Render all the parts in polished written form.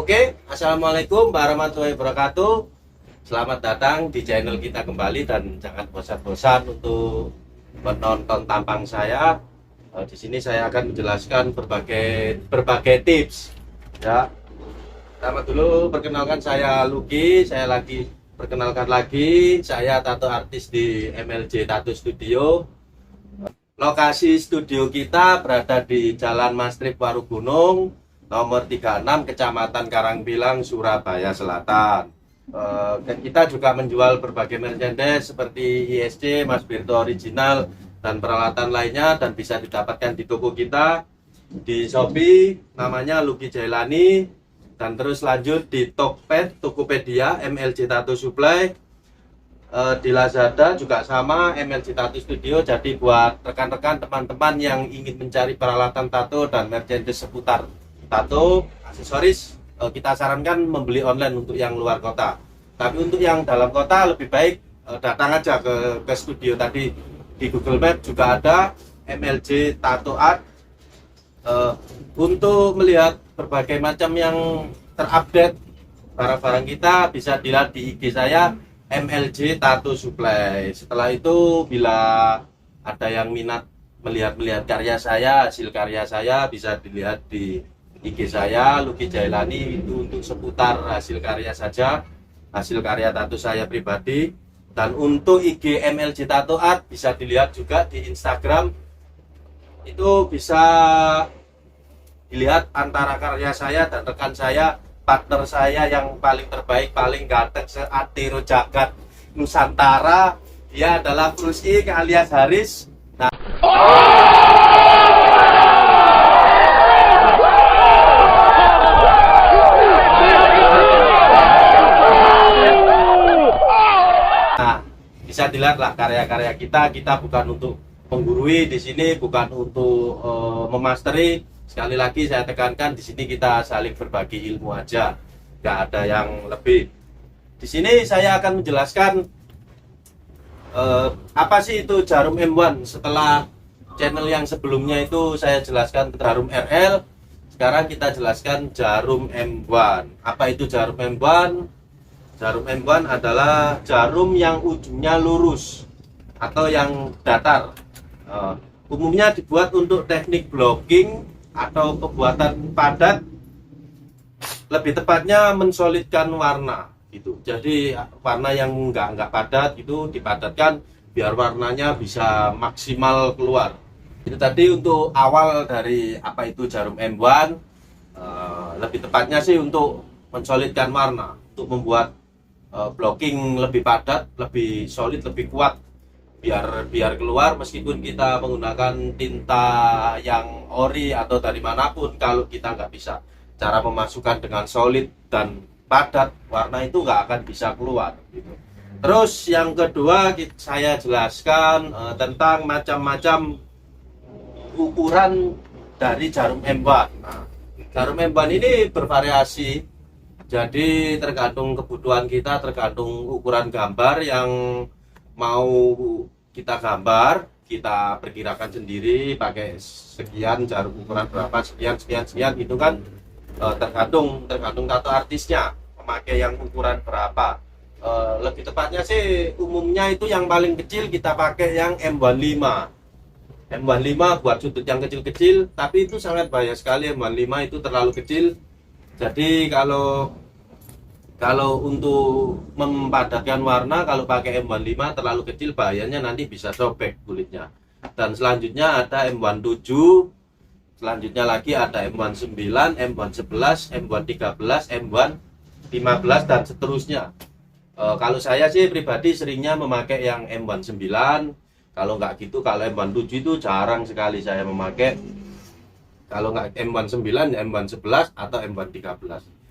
Oke, assalamualaikum warahmatullahi wabarakatuh. Selamat datang di channel kita kembali dan jangan bosan-bosan untuk menonton tampang saya. Di sini saya akan menjelaskan berbagai tips. Ya, pertama dulu perkenalkan saya Lucky. Perkenalkan lagi, saya tato artis di MLJ Tattoo Studio. Lokasi studio kita berada di Jalan Mastrip Warugunung, nomor 36, Kecamatan Karangpilang, Surabaya Selatan. Dan kita juga menjual berbagai merchandise seperti ISC, Mas Birto Original, dan peralatan lainnya, dan bisa didapatkan di toko kita di Shopee, namanya Lucky Jailani, dan terus lanjut di Tokped, Tokopedia, MLJ Tattoo Supply. Di Lazada juga sama, MLJ Tattoo Studio. Jadi buat rekan-rekan, teman-teman yang ingin mencari peralatan tato dan merchandise seputar tato, aksesoris, kita sarankan membeli online untuk yang luar kota. Tapi untuk yang dalam kota lebih baik datang aja ke studio tadi. Di Google Map juga ada MLJ Tattoo Art. Untuk melihat berbagai macam yang terupdate barang-barang kita bisa dilihat di IG saya, MLJ Tattoo Supply. Setelah itu bila ada yang minat melihat karya saya, hasil karya saya, bisa dilihat di IG saya Lucky Jailani. Itu untuk seputar hasil karya saja, hasil karya tato saya pribadi. Dan untuk IG MLJ Tattoo Art bisa dilihat juga di Instagram. Itu bisa dilihat antara karya saya dan rekan saya, partner saya yang paling terbaik, paling ganteng se-Atiro Jagat Nusantara. Dia adalah Frusi alias Haris. Nah, bisa dilihatlah karya-karya kita. Kita bukan untuk menggurui di sini, bukan untuk memasteri. Sekali lagi saya tekankan, di sini kita saling berbagi ilmu aja, nggak ada yang lebih. Di sini saya akan menjelaskan apa sih itu jarum M1. Setelah channel yang sebelumnya itu saya jelaskan jarum RL, sekarang kita jelaskan jarum M1. Apa itu jarum M1? Jarum M1 adalah jarum yang ujungnya lurus atau yang datar. Umumnya dibuat untuk teknik blocking atau pembuatan padat, lebih tepatnya mensolidkan warna gitu. Jadi warna yang enggak padat itu dipadatkan biar warnanya bisa maksimal keluar. Itu tadi untuk awal dari apa itu jarum M1. Lebih tepatnya sih untuk mensolidkan warna, untuk membuat blocking lebih padat, lebih solid, lebih kuat, biar keluar meskipun kita menggunakan tinta yang ori atau dari manapun. Kalau kita nggak bisa cara memasukkan dengan solid dan padat, warna itu nggak akan bisa keluar gitu. Terus yang kedua saya jelaskan tentang macam-macam ukuran dari jarum M1. Nah, jarum M1 ini bervariasi, jadi tergantung kebutuhan kita, tergantung ukuran gambar yang mau kita gambar, kita perkirakan sendiri pakai sekian, jarum ukuran berapa, sekian gitu kan. Tergantung tato artisnya memakai yang ukuran berapa. Lebih tepatnya sih umumnya itu yang paling kecil kita pakai yang M15 buat sudut yang kecil-kecil, tapi itu sangat bahaya sekali. M15 itu terlalu kecil. Jadi kalau untuk mempadatkan warna, kalau pakai M15 terlalu kecil, bahayanya nanti bisa sobek kulitnya. Dan selanjutnya ada M17, selanjutnya lagi ada M19, M11, M13, M15 dan seterusnya. Kalau saya sih pribadi seringnya memakai yang M19. Kalau nggak gitu, kalau M17 itu jarang sekali saya memakai. Kalau nggak M19 ya M11 atau M13,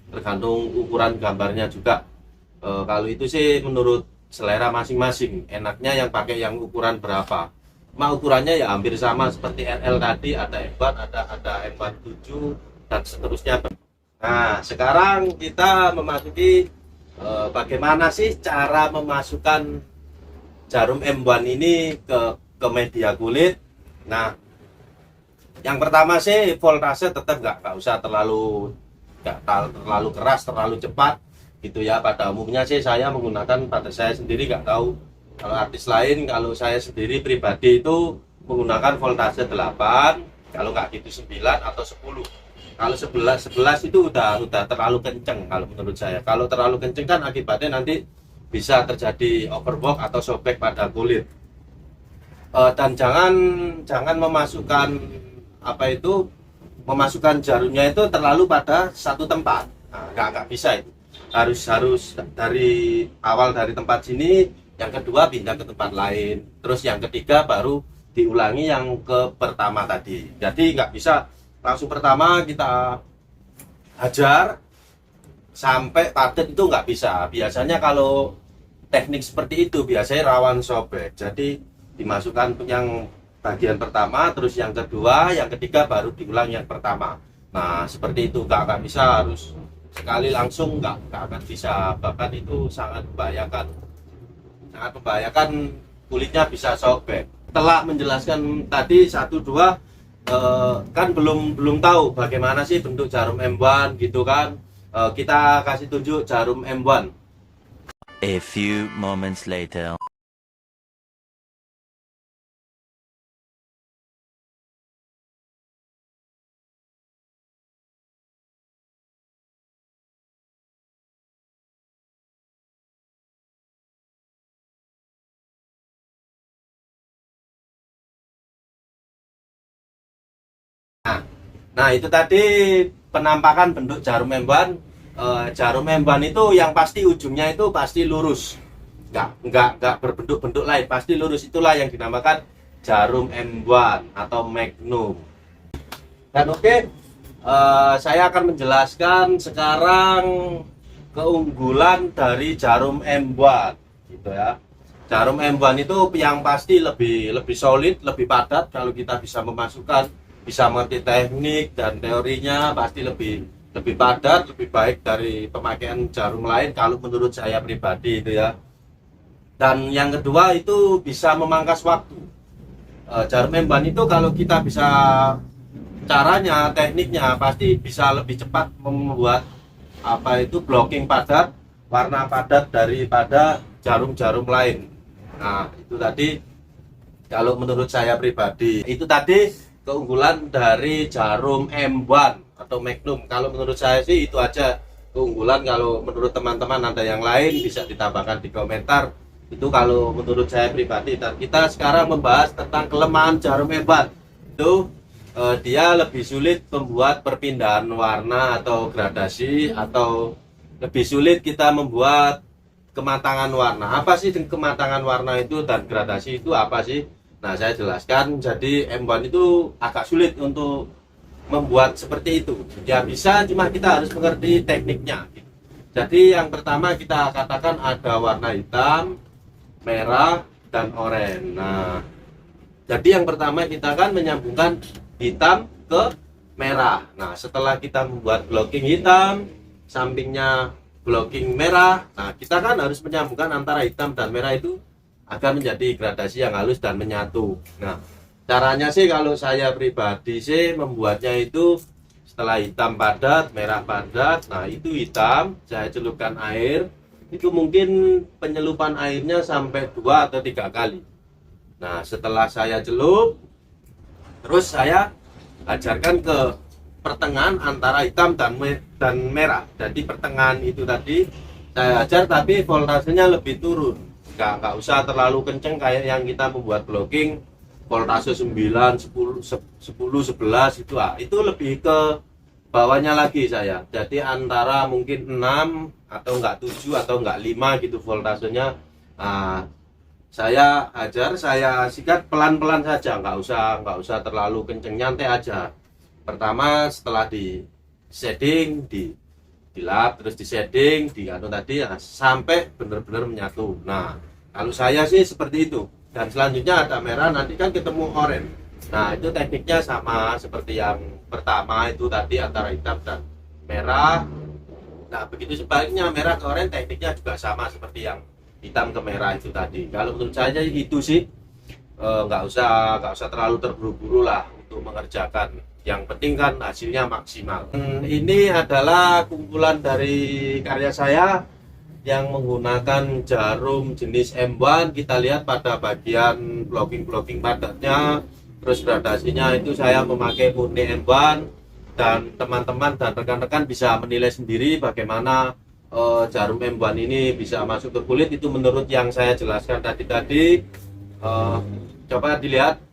tergantung ukuran gambarnya juga. Kalau itu sih menurut selera masing-masing, enaknya yang pakai yang ukuran berapa. Ukurannya ya hampir sama seperti RL tadi, ada M1, ada M17 dan seterusnya. Nah, sekarang kita memasuki bagaimana sih cara memasukkan jarum M1 ini ke media kulit. Nah, yang pertama sih voltase tetap nggak usah terlalu nggak terlalu keras, terlalu cepat gitu ya. Pada umumnya sih saya menggunakan, pada saya sendiri nggak tahu kalau artis lain, kalau saya sendiri pribadi itu menggunakan voltase 8, kalau nggak gitu 9 atau 10. Kalau 11 itu udah terlalu kenceng kalau menurut saya. Kalau terlalu kenceng kan akibatnya nanti bisa terjadi overwork atau sobek pada kulit. Dan jangan memasukkan apa itu, memasukkan jarumnya itu terlalu pada satu tempat. Nah, nggak bisa itu. Harus dari awal dari tempat sini, yang kedua pindah ke tempat lain, terus yang ketiga baru diulangi yang ke pertama tadi. Jadi nggak bisa langsung pertama kita hajar sampai padat, itu nggak bisa. Biasanya kalau teknik seperti itu biasanya rawan sobek. Jadi dimasukkan yang bagian pertama, terus yang kedua, yang ketiga baru diulang yang pertama. Nah seperti itu, nggak bisa harus sekali langsung, nggak akan bisa. Bahkan itu sangat membahayakan, kulitnya bisa sobek. Setelah menjelaskan tadi 1, 2, kan belum tahu bagaimana sih bentuk jarum M1 gitu kan. Kita kasih tunjuk jarum M1. A few moments later. Nah itu tadi penampakan bentuk jarum M1. Jarum M1 itu yang pasti ujungnya itu pasti lurus, nggak berbentuk-bentuk lain, pasti lurus. Itulah yang dinamakan jarum M1 atau Magnum. Dan oke, saya akan menjelaskan sekarang keunggulan dari jarum M1 gitu ya. Jarum M1 itu yang pasti lebih solid, lebih padat. Kalau kita bisa memasukkan, bisa mengerti teknik dan teorinya, pasti lebih padat, lebih baik dari pemakaian jarum lain kalau menurut saya pribadi itu ya. Dan yang kedua itu bisa memangkas waktu. Jarum M1 itu kalau kita bisa, caranya, tekniknya pasti bisa lebih cepat membuat apa itu blocking padat, warna padat daripada jarum-jarum lain. Nah itu tadi kalau menurut saya pribadi, itu tadi keunggulan dari jarum M1 atau Magnum. Kalau menurut saya sih itu aja keunggulan. Kalau menurut teman-teman ada yang lain bisa ditambahkan di komentar. Itu kalau menurut saya pribadi. Dan kita sekarang membahas tentang kelemahan jarum M1. Itu dia lebih sulit membuat perpindahan warna atau gradasi, atau lebih sulit kita membuat kematangan warna. Apa sih kematangan warna itu dan gradasi itu apa sih? Nah saya jelaskan. Jadi M1 itu agak sulit untuk membuat seperti itu. Ya bisa, cuma kita harus mengerti tekniknya. Jadi yang pertama kita katakan ada warna hitam, merah, dan oranye. Nah jadi yang pertama kita kan menyambungkan hitam ke merah. Nah setelah kita membuat blocking hitam, sampingnya blocking merah, nah kita kan harus menyambungkan antara hitam dan merah itu agar menjadi gradasi yang halus dan menyatu. Nah caranya sih kalau saya pribadi sih membuatnya itu, setelah hitam padat, merah padat, nah itu hitam saya celupkan air, itu mungkin penyelupan airnya sampai 2 atau 3 kali. Nah setelah saya celup, terus saya ajarkan ke pertengahan antara hitam dan merah. Jadi pertengahan itu tadi saya ajar, tapi voltasenya lebih turun, nggak usah terlalu kenceng kayak yang kita membuat blocking voltase 9, 10, 11 itu lebih ke bawahnya lagi saya. Jadi antara mungkin 6 atau enggak 7 atau enggak 5 gitu voltasenya. Nah, saya ajar, saya sikat pelan-pelan saja, nggak usah terlalu kenceng, nyantai aja. Pertama setelah di shading, di lap, terus di shading, di anu tadi ya, sampai benar-benar menyatu. Nah kalau saya sih seperti itu. Dan selanjutnya ada merah, nanti kan ketemu oranye. Nah itu tekniknya sama seperti yang pertama itu tadi, antara hitam dan merah. Nah begitu sebaliknya, merah ke oranye tekniknya juga sama seperti yang hitam ke merah itu tadi. Kalau menurut saya itu sih nggak usah terlalu terburu-buru lah untuk mengerjakan. Yang penting kan hasilnya maksimal. Ini adalah kumpulan dari karya saya yang menggunakan jarum jenis M1. Kita lihat pada bagian blocking padatnya, terus gradasinya itu saya memakai murni M1, dan teman-teman dan rekan-rekan bisa menilai sendiri bagaimana jarum M1 ini bisa masuk ke kulit. Itu menurut yang saya jelaskan tadi. Coba dilihat.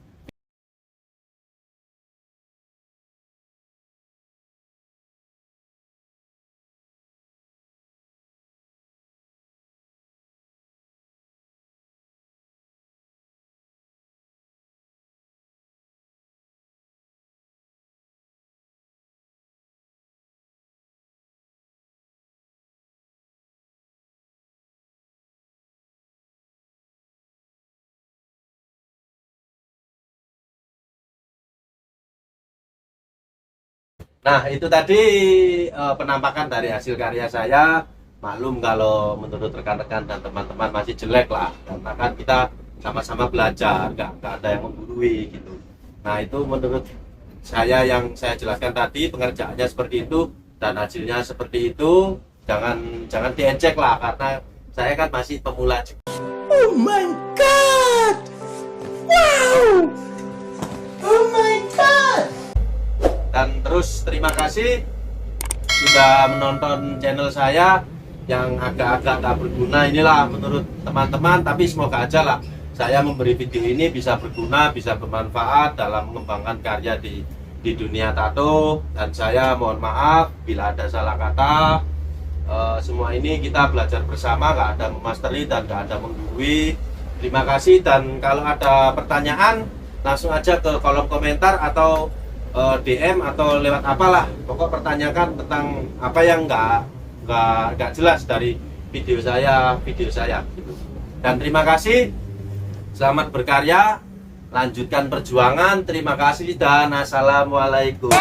Nah, itu tadi penampakan dari hasil karya saya. Maklum kalau menurut rekan-rekan dan teman-teman masih jelek lah, karena kan kita sama-sama belajar, nggak ada yang menggurui gitu. Nah, itu menurut saya yang saya jelaskan tadi, pengerjaannya seperti itu dan hasilnya seperti itu. Jangan diejek lah, karena saya kan masih pemula juga. Oh my god! Wow! Oh my god! Dan terus terima kasih sudah menonton channel saya yang agak-agak tak berguna inilah menurut teman-teman, tapi semoga aja lah saya memberi video ini bisa berguna, bisa bermanfaat dalam mengembangkan karya di dunia tato. Dan saya mohon maaf bila ada salah kata. Semua ini kita belajar bersama, nggak ada memasteri dan nggak ada menggurui. Terima kasih, dan kalau ada pertanyaan langsung aja ke kolom komentar atau DM atau lewat apalah, pokok pertanyakan tentang apa yang nggak jelas dari video saya gitu. Dan terima kasih, selamat berkarya, lanjutkan perjuangan, terima kasih dan assalamualaikum.